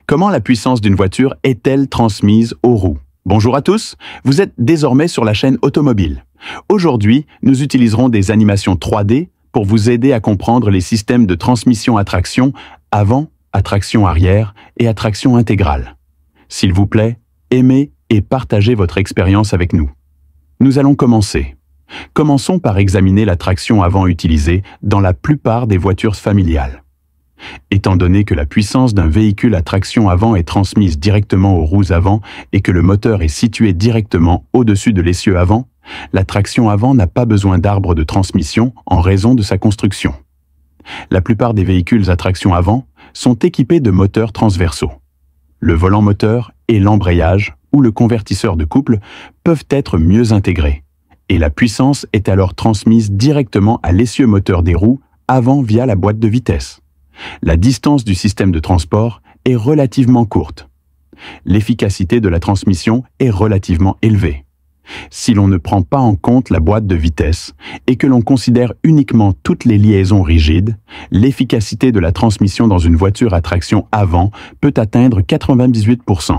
Comment la puissance d'une voiture est-elle transmise aux roues? Bonjour à tous, vous êtes désormais sur la chaîne Automobile. Aujourd'hui, nous utiliserons des animations 3D pour vous aider à comprendre les systèmes de transmission à traction avant, à traction arrière et à traction intégrale. S'il vous plaît, aimez et partagez votre expérience avec nous. Nous allons commencer. Commençons par examiner la traction avant utilisée dans la plupart des voitures familiales. Étant donné que la puissance d'un véhicule à traction avant est transmise directement aux roues avant et que le moteur est situé directement au-dessus de l'essieu avant, la traction avant n'a pas besoin d'arbre de transmission en raison de sa construction. La plupart des véhicules à traction avant sont équipés de moteurs transversaux. Le volant moteur et l'embrayage ou le convertisseur de couple peuvent être mieux intégrés, et la puissance est alors transmise directement à l'essieu moteur des roues avant via la boîte de vitesse. La distance du système de transport est relativement courte. L'efficacité de la transmission est relativement élevée. Si l'on ne prend pas en compte la boîte de vitesse et que l'on considère uniquement toutes les liaisons rigides, l'efficacité de la transmission dans une voiture à traction avant peut atteindre 98%.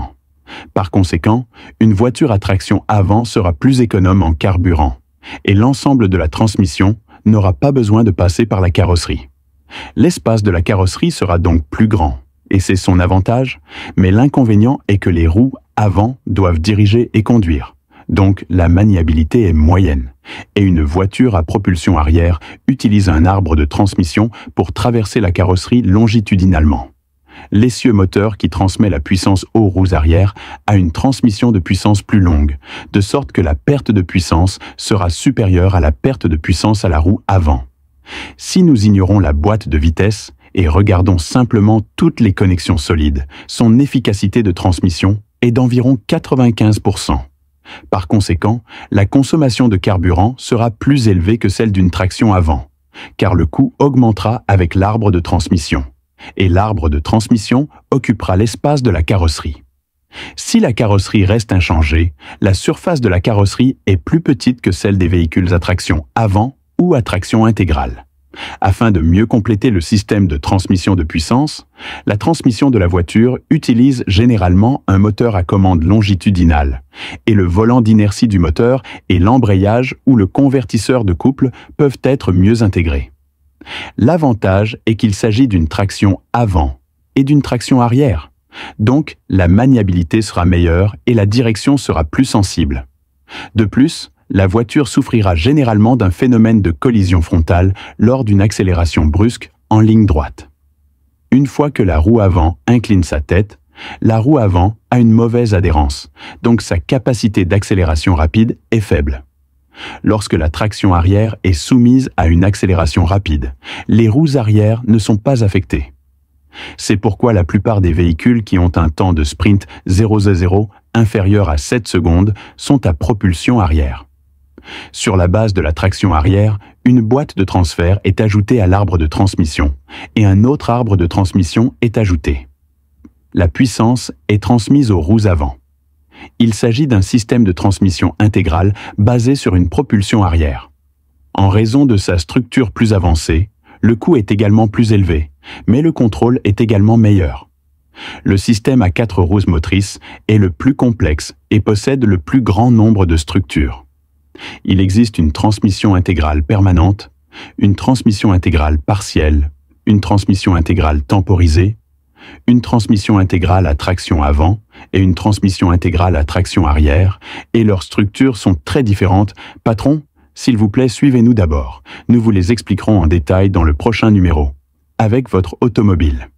Par conséquent, une voiture à traction avant sera plus économe en carburant et l'ensemble de la transmission n'aura pas besoin de passer par la carrosserie. L'espace de la carrosserie sera donc plus grand, et c'est son avantage, mais l'inconvénient est que les roues avant doivent diriger et conduire, donc la maniabilité est moyenne, et une voiture à propulsion arrière utilise un arbre de transmission pour traverser la carrosserie longitudinalement. L'essieu moteur qui transmet la puissance aux roues arrière a une transmission de puissance plus longue, de sorte que la perte de puissance sera supérieure à la perte de puissance à la roue avant. Si nous ignorons la boîte de vitesse et regardons simplement toutes les connexions solides, son efficacité de transmission est d'environ 95%. Par conséquent, la consommation de carburant sera plus élevée que celle d'une traction avant, car le coût augmentera avec l'arbre de transmission, et l'arbre de transmission occupera l'espace de la carrosserie. Si la carrosserie reste inchangée, la surface de la carrosserie est plus petite que celle des véhicules à traction avant ou à traction intégrale. Afin de mieux compléter le système de transmission de puissance, la transmission de la voiture utilise généralement un moteur à commande longitudinale, et le volant d'inertie du moteur et l'embrayage ou le convertisseur de couple peuvent être mieux intégrés. L'avantage est qu'il s'agit d'une traction avant et d'une traction arrière, donc la maniabilité sera meilleure et la direction sera plus sensible. De plus, la voiture souffrira généralement d'un phénomène de collision frontale lors d'une accélération brusque en ligne droite. Une fois que la roue avant incline sa tête, la roue avant a une mauvaise adhérence, donc sa capacité d'accélération rapide est faible. Lorsque la traction arrière est soumise à une accélération rapide, les roues arrière ne sont pas affectées. C'est pourquoi la plupart des véhicules qui ont un temps de sprint 0-0 inférieur à 7 secondes sont à propulsion arrière. Sur la base de la traction arrière, une boîte de transfert est ajoutée à l'arbre de transmission et un autre arbre de transmission est ajouté. La puissance est transmise aux roues avant. Il s'agit d'un système de transmission intégrale basé sur une propulsion arrière. En raison de sa structure plus avancée, le coût est également plus élevé, mais le contrôle est également meilleur. Le système à 4 roues motrices est le plus complexe et possède le plus grand nombre de structures. Il existe une transmission intégrale permanente, une transmission intégrale partielle, une transmission intégrale temporisée, une transmission intégrale à traction avant et une transmission intégrale à traction arrière, et leurs structures sont très différentes. Patron, s'il vous plaît, suivez-nous d'abord. Nous vous les expliquerons en détail dans le prochain numéro, avec votre automobile.